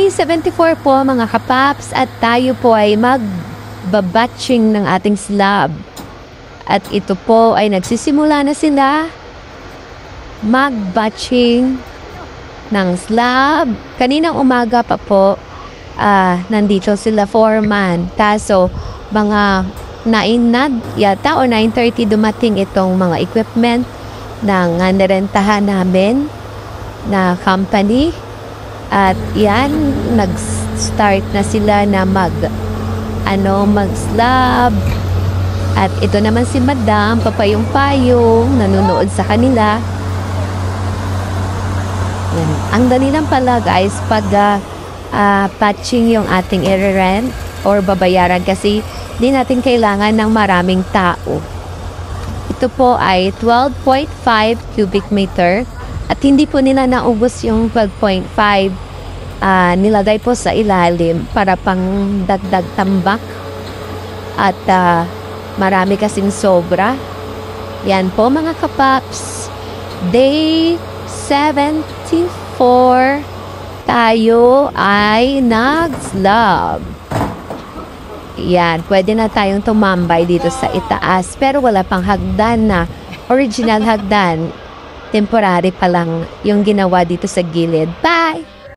Day 74 po mga kapaps at tayo po ay magbabatching ng ating slab. At ito po ay nagsisimula na sila magbatching ng slab. Kaninang umaga pa po nandito sila foreman. Kaso mga 9 yata o 9:30 dumating itong mga equipment ng nirentahan namin na company. At yan, nag-start na sila na mag-slab. At ito naman si Madam, papayong-payong, nanonood sa kanila. Yan. Ang dali lang pala guys, pag patching yung ating i-rent or babayaran kasi di natin kailangan ng maraming tao. Ito po ay 12.5 cubic meter. At hindi po nila naubos yung 12.5. Nilagay po sa ilalim para pang dagdag tambak. At marami kasing sobra. Yan po mga kapaps. Day 74. Tayo ay nag-slab. Yan. Pwede na tayong tumambay dito sa itaas. Pero wala pang hagdan na. Original hagdan. Temporary pa lang yung ginawa dito sa gilid. Bye!